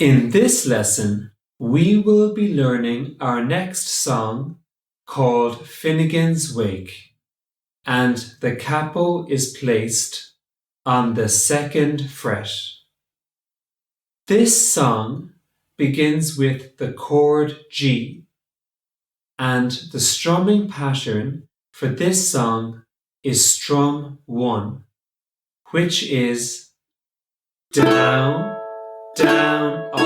In this lesson, we will be learning our next song called Finnegan's Wake, and the capo is placed on the 2nd fret. This song begins with the chord G, and the strumming pattern for this song is strum 1, which is down, down, up.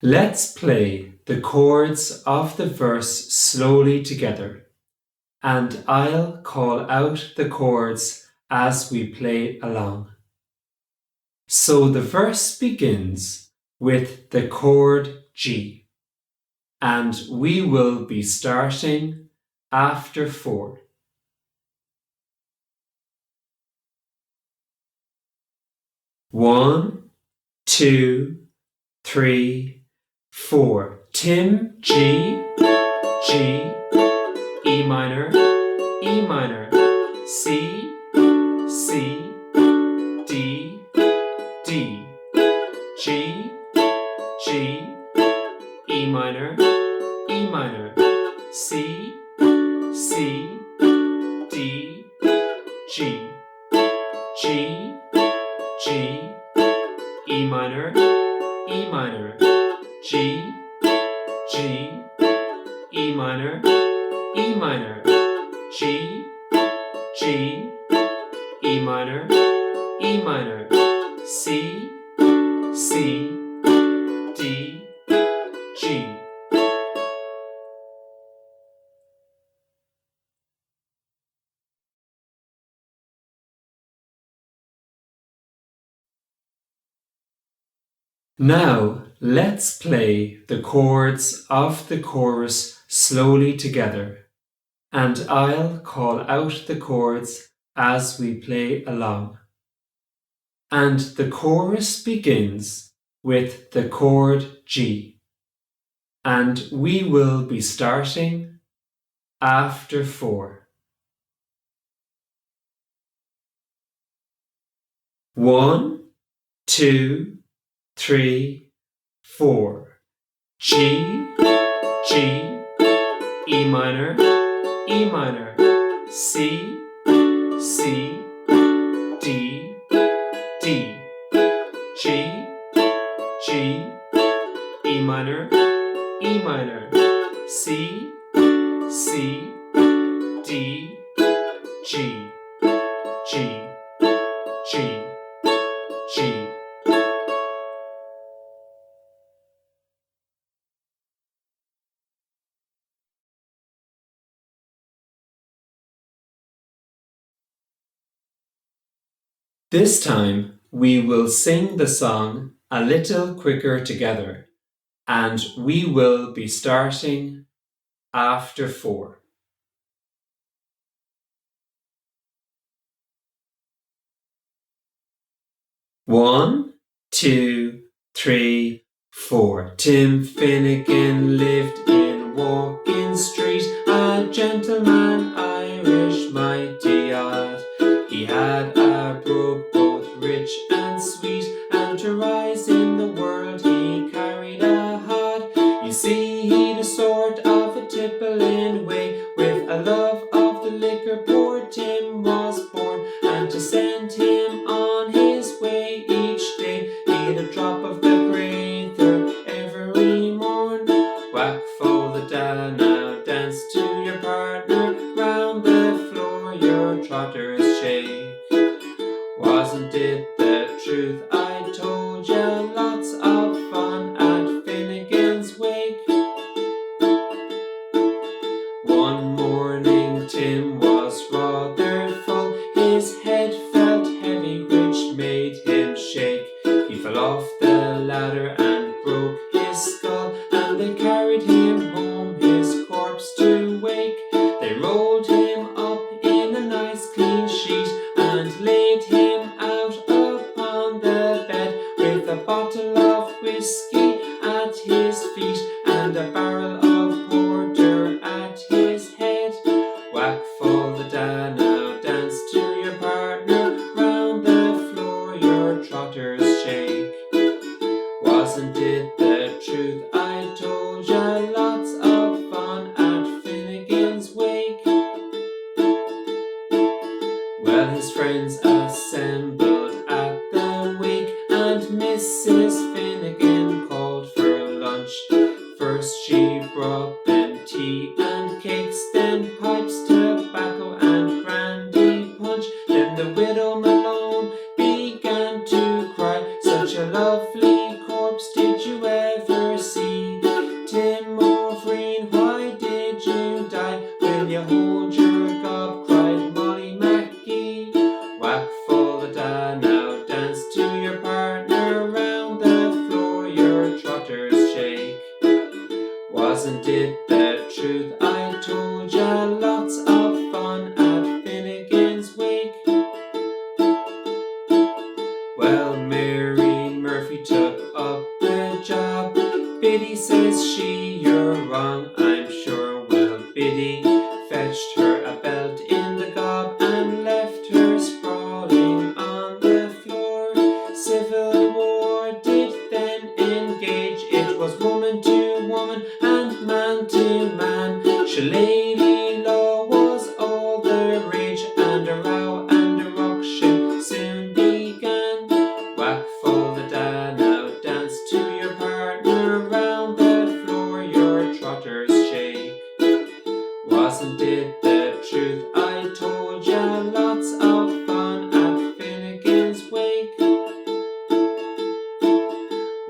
Let's play the chords of the verse slowly together, and I'll call out the chords as we play along. So the verse begins with the chord G, and we will be starting after 4. One, 2, 3, 4. Tim, G, G, E minor, C, C, D, D, G, G, E minor, C, C, D, G, G, G, E minor, G, G, E minor, G, G, E minor, C, C, D, G. Now let's play the chords of the chorus slowly together, and I'll call out the chords as we play along. And the chorus begins with the chord G, and we will be starting after 4. 1, 2, 3, 4. G, G, E minor, C, C, D, D, G, G, E minor, C, C, D, G, G, G, G. This time, we will sing the song a little quicker together, and we will be starting after 4. 1, 2, 3, 4. Tim Finnegan lived in Walking Street, a gentleman Irish mighty odd. He had a brook both rich and sweet, and to rise in the world he carried a hod. You see, he'd a sort of a tippling way, with a love of the liquor poor Tim was born, and to send him on his way each day, he'd a drop of the crather every morn. Whack fool the da, now dance to your partner, round the floor your trotters shake. Wasn't it the truth I told ya? Lots of fun at Finnegan's Wake. One morning Tim was rather full, his head felt heavy which made him shake. He fell off the ladder and broke his skull, and they carried him home his corpse to wake. They rolled him up in a nice clean sheet and laid him out upon the trotters shake. Wasn't it the truth I told ya? Lots of fun at Finnegan's wake. Well, his friends assembled at the wake, and Mrs. Finnegan called for lunch. First she brought them tea and cakes, then pipes, tobacco and brandy punch. Then the widow Malone began to cry, such a lovely corpse did you ever see? Tim O'Brien, why did you die? Will you hold your gob? Cried Molly Mackey. Whack full the da, now dance to your partner, round the floor your trotters shake. Wasn't it the truth I told ya? Lots of fun at Finnegan's wake. Well, Mary Murphy took up the job. Biddy says she, you're wrong, I'm sure. Well, Biddy fetched her a belt in the gob and left her sprawling on the floor. Civil war did then engage. It was woman to woman and man to man. Shillelagh law was all the rage, and a row and a ruction soon began. Whack full the da, now dance to your partner, round the floor your trotters shake. Wasn't it the truth I told ya? Lots of fun at Finnegan's wake.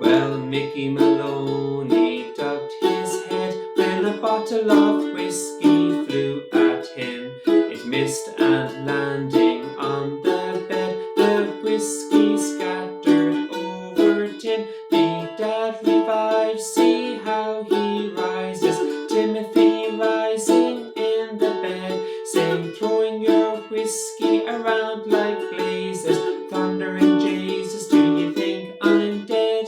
Well, Mickey Maloney ducked his head when a bottle of whiskey flew at him. It missed, and landing on the bed, the whiskey scattered over Tim. Bedad revives, see how he rises. Timothy rising in the bed, saying, throwing your whiskey around like blazes. Thundering Jesus, do you think I'm dead?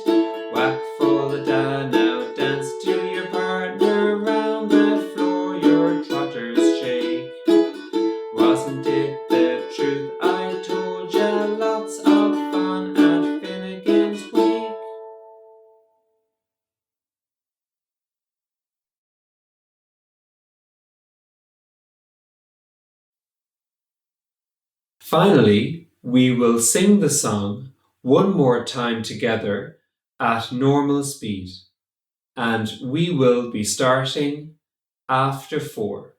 Whack full the da, now dance to your partner, round the floor your trotters shake. Wasn't it the truth I told ya? Lots of fun at Finnegan's wake. Finally, we will sing the song one more time together at normal speed, and we will be starting after 4.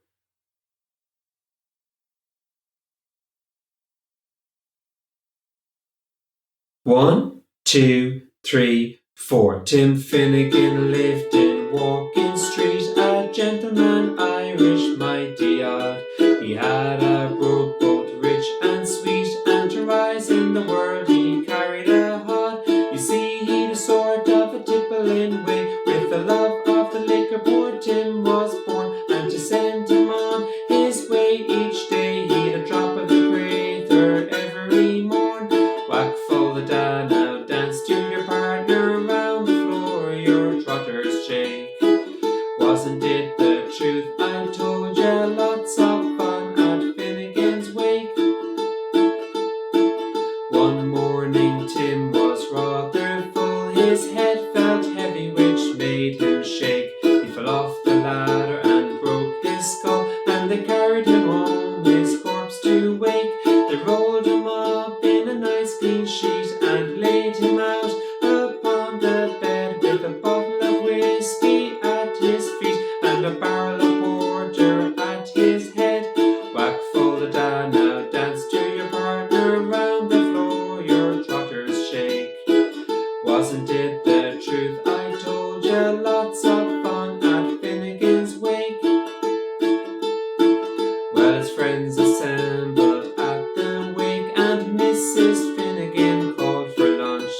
1, 2, 3, 4. Tim Finnegan lived in Walking Street, a gentleman Irish mighty odd. He had a brogue both rich and sweet, and to rise in the world he carried a hod. You see, he'd a sort of a tippling way, with the love of the liquor poor Tim was born, and to send him on his way each day, he'd a drop of the crather every morn. Whack full the da, now dance to your partner, round the floor your trotters shake. Wasn't it the truth I told ya? Lots of fun at Finnegan's wake. One morning Tim was rather full, his head felt heavy which made him shake. He fell off the ladder and broke his skull, and they carried him home his corpse to wake. They rolled him up in a nice clean sheet and laid him out upon the bed, with a bottle of whiskey at his feet and a barrel of porter at his head. Whack full the da, now dance to your partner, round the floor your trotters shake. Wasn't it the truth I told ya? Lots of fun at Finnegan's wake. Well, his friends assembled at the wake, and Mrs. Finnegan called for lunch.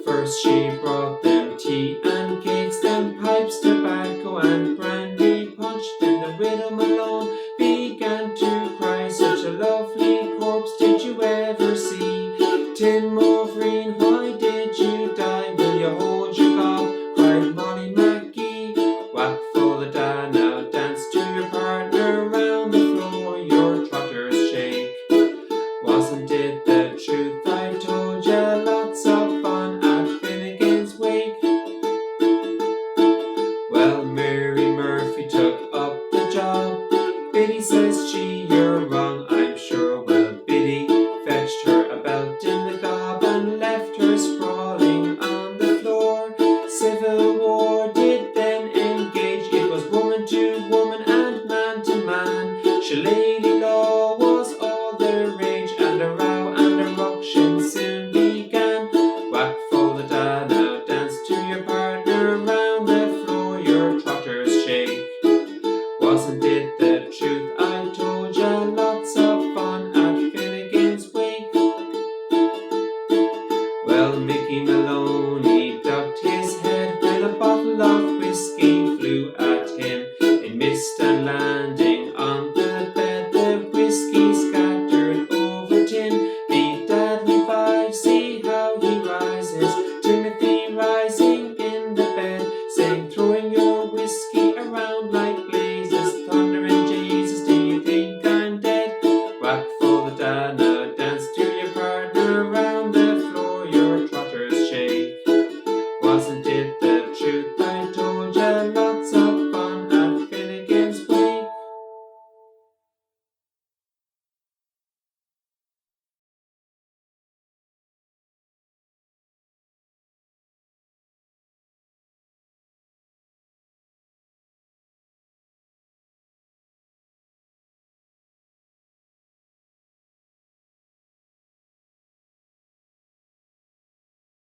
First she brought them tea and cakes, then pipes, tobacco and brandy punch. Then the widow Malone began to cry, such a lovely corpse did you ever see? Tim O'Brien, why did you die? Will you hold your gob? Cried Molly Mackey. Whack full the da, now dance to your partner, round the floor your trotters shake. Wasn't it the truth I told ya? Lots left her sprawling on the floor. Civil war did then engage. It was woman to woman and man to man. Shillelagh law was all the rage, and a row and a ruction soon began. Whack for the da, now dance to your partner. Round the floor your trotters shake. Wasn't it the truth I told ya? Lots of fun at Finnegan's wake. Well, Mickey Malone